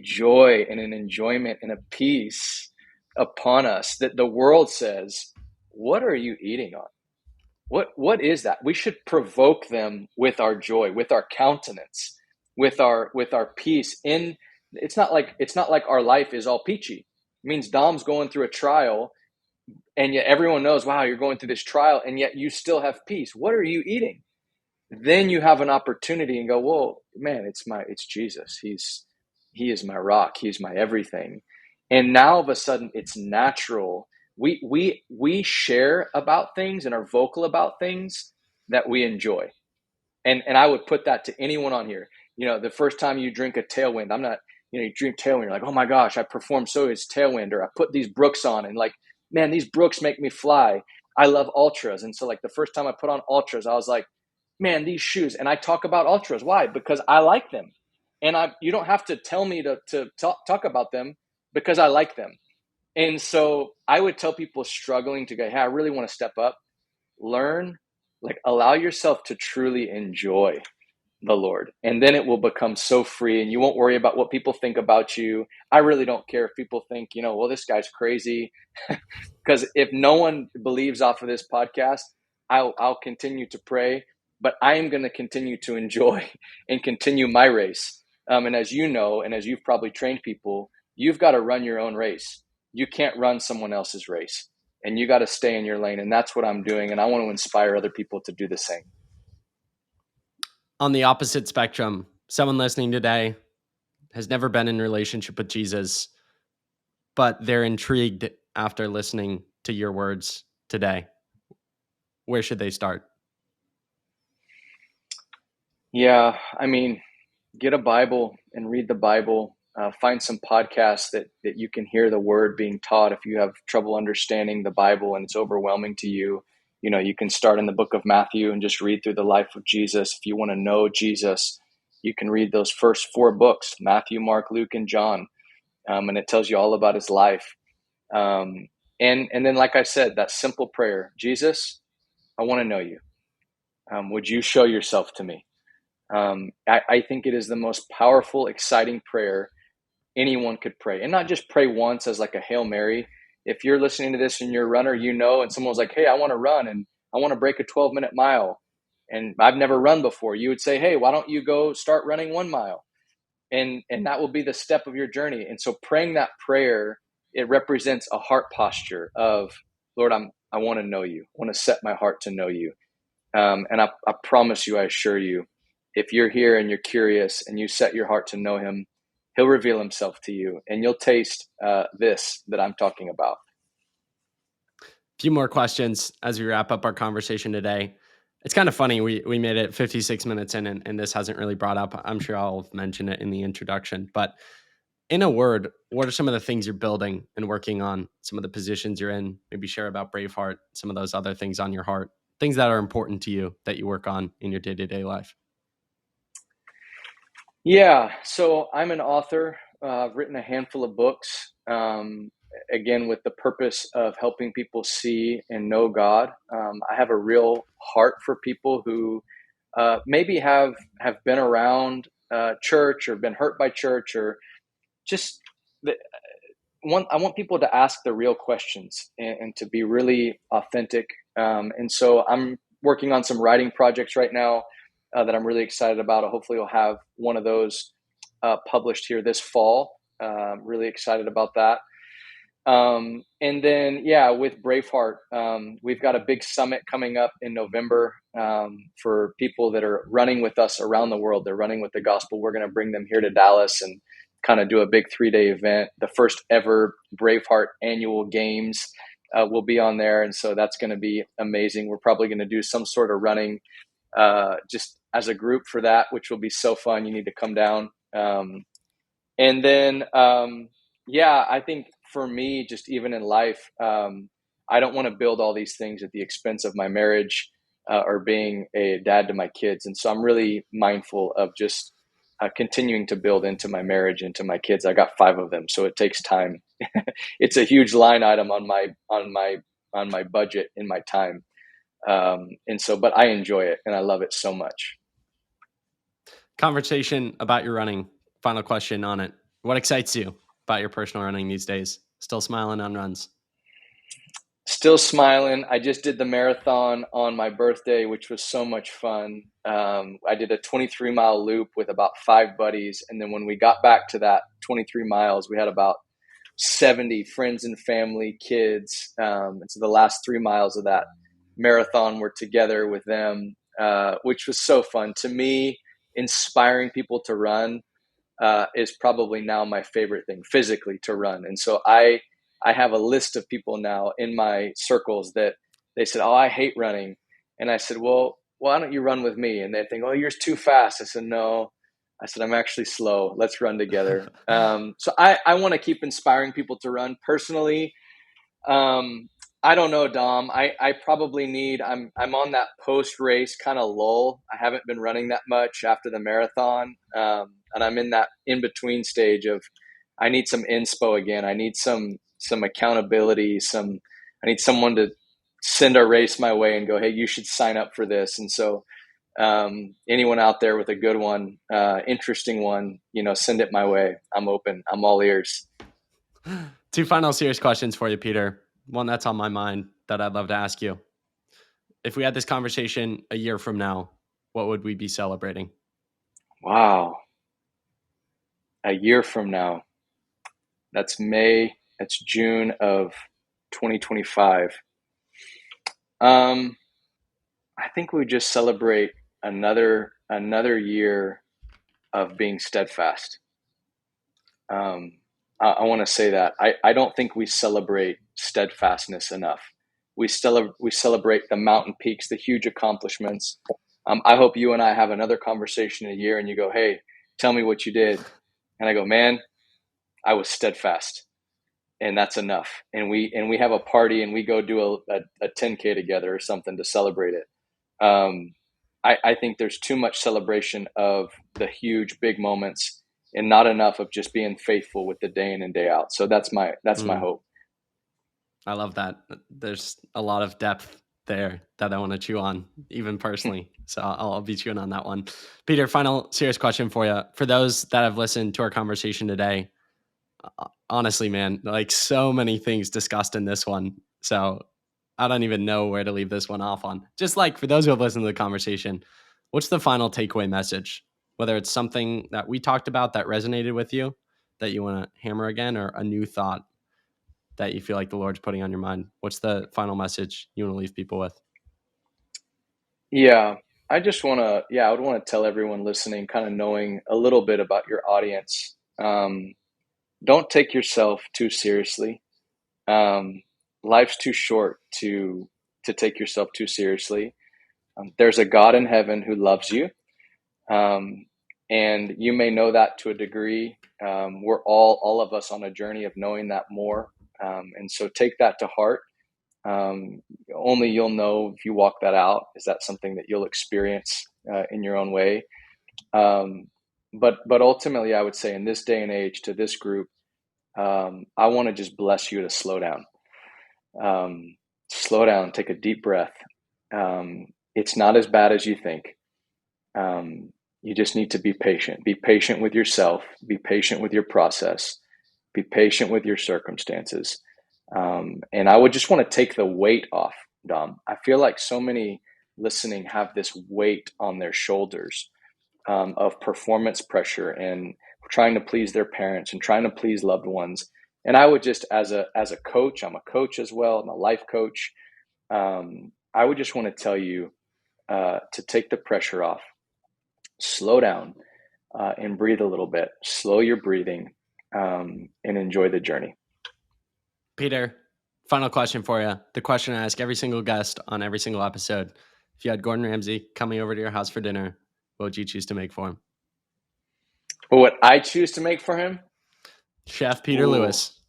joy and an enjoyment and a peace upon us that the world says, what are you eating on? What is that? We should provoke them with our joy, with our countenance, with our peace. It's not like our life is all peachy. It means Dom's going through a trial, and yet everyone knows, wow, you're going through this trial, and yet you still have peace. What are you eating? Then you have an opportunity and go, whoa, man, it's Jesus. He is my rock. He's my everything. And now all of a sudden it's natural. We share about things and are vocal about things that we enjoy. And I would put that to anyone on here. The first time you drink a Tailwind, you drink Tailwind, you're like, oh my gosh, I performed so it's Tailwind, or I put these Brooks on, and like, man, these Brooks make me fly. I love Ultras. And so like the first time I put on Ultras, I was like, man, these shoes. And I talk about Ultras. Why? Because I like them. And you don't have to tell me to talk about them, because I like them. And so I would tell people struggling to go, hey, I really want to step up, learn, like allow yourself to truly enjoy the Lord. And then it will become so free, and you won't worry about what people think about you. I really don't care if people think, well, this guy's crazy. Because if no one believes off of this podcast, I'll continue to pray, but I am going to continue to enjoy and continue my race. And as you know, and as you've probably trained people, you've got to run your own race. You can't run someone else's race, and you got to stay in your lane. And that's what I'm doing. And I want to inspire other people to do the same. On the opposite spectrum, someone listening today has never been in a relationship with Jesus, but they're intrigued after listening to your words today. Where should they start? Yeah, get a Bible and read the Bible. Find some podcasts that you can hear the word being taught. If you have trouble understanding the Bible and it's overwhelming to you, you can start in the book of Matthew and just read through the life of Jesus. If you want to know Jesus, you can read those first 4 books, Matthew, Mark, Luke, and John. And it tells you all about his life. And then, like I said, that simple prayer, Jesus, I want to know you. Would you show yourself to me? I think it is the most powerful, exciting prayer anyone could pray. And not just pray once as like a Hail Mary. If you're listening to this and you're a runner, and someone's like, hey, I want to run and I want to break a 12-minute mile, and I've never run before, you would say, hey, why don't you go start running 1 mile? And that will be the step of your journey. And so praying that prayer, it represents a heart posture of, Lord, I want to know you. I want to set my heart to know you. And I promise you, I assure you, if you're here and you're curious and you set your heart to know him, he'll reveal himself to you, and you'll taste this that I'm talking about. A few more questions as we wrap up our conversation today. It's kind of funny. We made it 56 minutes in, and this hasn't really brought up. I'm sure I'll mention it in the introduction, but in a word, what are some of the things you're building and working on? Some of the positions you're in? Maybe share about Braveheart, some of those other things on your heart, things that are important to you that you work on in your day-to-day life. Yeah, so I'm an author. I've written a handful of books, again, with the purpose of helping people see and know God. I have a real heart for people who maybe have been around church or been hurt by church, or just the, I want people to ask the real questions, and to be really authentic. And so I'm working on some writing projects right now that I'm really excited about. Hopefully, we'll have one of those published here this fall. Really excited about that. And then, yeah, with Braveheart, we've got a big summit coming up in November for people that are running with us around the world. They're running with the gospel. We're going to bring them here to Dallas and kind of do a big 3-day event. The first ever Braveheart annual games will be on there. And so that's going to be amazing. We're probably going to do some sort of running just as a group for that, which will be so fun. You need to come down. And then, yeah, I think for me, just even in life, I don't want to build all these things at the expense of my marriage or being a dad to my kids. And so I'm really mindful of just continuing to build into my marriage, into my kids. I got 5 of them, so it takes time. It's a huge line item on my budget in my time. And so, but I enjoy it and I love it so much. Conversation about your running. Final question on it. What excites you about your personal running these days? Still smiling on runs? Still smiling. I just did the marathon on my birthday, which was so much fun. I did a 23-mile loop with about 5 buddies. And then when we got back to that 23 miles, we had about 70 friends and family, kids. And so the last 3 miles of that marathon were together with them, which was so fun. To me, inspiring people to run is probably now my favorite thing physically to run. And so I have a list of people now in my circles that they said, "Oh, I hate running." And I said, "Well, why don't you run with me?" And they think, "Oh, you're too fast." I said, "No." I said, "I'm actually slow. Let's run together." So I want to keep inspiring people to run personally. Um, I don't know, Dom. I probably need. I'm on that post race kind of lull. I haven't been running that much after the marathon, and I'm in that in between stage of. I need some inspo again. I need some accountability. I need someone to send a race my way and go, "Hey, you should sign up for this." And so, anyone out there with a good one, interesting one, send it my way. I'm open. I'm all ears. 2 final serious questions for you, Peter. One that's on my mind that I'd love to ask you. If we had this conversation a year from now, what would we be celebrating? Wow. A year from now. That's May. That's June of 2025. Um, I think we just celebrate another year of being steadfast. I want to say that I don't think we celebrate steadfastness enough. We celebrate the mountain peaks, the huge accomplishments. I hope you and I have another conversation in a year, and you go, "Hey, tell me what you did," and I go, "Man, I was steadfast." And that's enough. And we have a party and we go do a 10K together or something to celebrate it. Um, I think there's too much celebration of the huge big moments and not enough of just being faithful with the day in and day out. So that's my Mm, hope. I love that. There's a lot of depth there that I want to chew on, even personally. So I'll be chewing on that one. Peter, final serious question for you. For those that have listened to our conversation today, honestly, man, like so many things discussed in this one. So I don't even know where to leave this one off on. Just like for those who have listened to the conversation, what's the final takeaway message? Whether it's something that we talked about that resonated with you that you want to hammer again, or a new thought that you feel like the Lord's putting on your mind. What's the final message you want to leave people with? Yeah, I would want to tell everyone listening, kind of knowing a little bit about your audience. Don't take yourself too seriously. Um, Life's too short to take yourself too seriously. There's a God in heaven who loves you. Um, And you may know that to a degree. We're all of us on a journey of knowing that more. And so take that to heart. Only you'll know if you walk that out. Is that something that you'll experience in your own way? But ultimately, I would say in this day and age to this group, I want to just bless you to slow down. Slow down, take a deep breath. It's not as bad as you think. You just need to be patient. Be patient with yourself. Be patient with your process. Be patient with your circumstances. And I would just want to take the weight off, Dom. I feel like so many listening have this weight on their shoulders of performance pressure and trying to please their parents and trying to please loved ones. And I would just, as a coach, I'm a coach as well. I'm a life coach. I would just want to tell you to take the pressure off, slow down, and breathe a little bit. Slow your breathing, and enjoy the journey. Peter, final question for you. The question I ask every single guest on every single episode. If you had Gordon Ramsay coming over to your house for dinner, what would you choose to make for him? What I choose to make for him? Chef Peter Ooh. Lewis.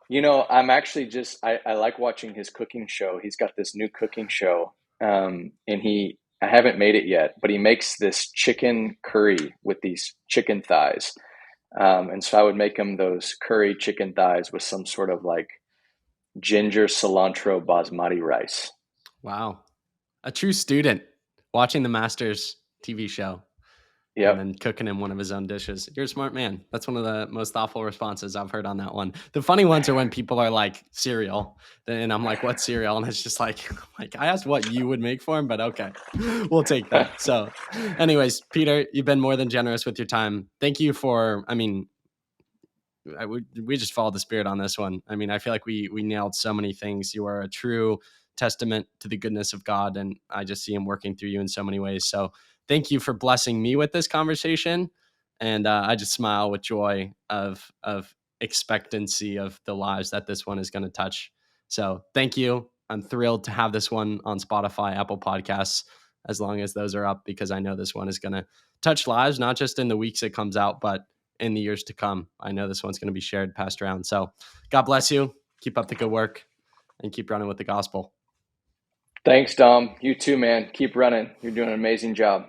You know, I'm actually I like watching his cooking show. He's got this new cooking show, and I haven't made it yet, but he makes this chicken curry with these chicken thighs. And so I would make him those curry chicken thighs with some sort of like ginger cilantro basmati rice. Wow. A true student watching the Masters TV show. Yep. And then cooking him one of his own dishes. You're a smart man. That's one of the most thoughtful responses I've heard on that one. The funny ones are when people are like cereal, and I'm like, "What cereal?" And it's just like I asked what you would make for him, but okay, we'll take that. So, anyways, Peter, you've been more than generous with your time. Thank you for. I mean, we just followed the spirit on this one. I mean, I feel like we nailed so many things. You are a true testament to the goodness of God, and I just see him working through you in so many ways. So thank you for blessing me with this conversation. And I just smile with joy of expectancy of the lives that this one is going to touch. So thank you. I'm thrilled to have this one on Spotify, Apple Podcasts, as long as those are up, because I know this one is going to touch lives, not just in the weeks it comes out, but in the years to come. I know this one's going to be shared, passed around. So God bless you. Keep up the good work and keep running with the gospel. Thanks, Dom. You too, man. Keep running. You're doing an amazing job.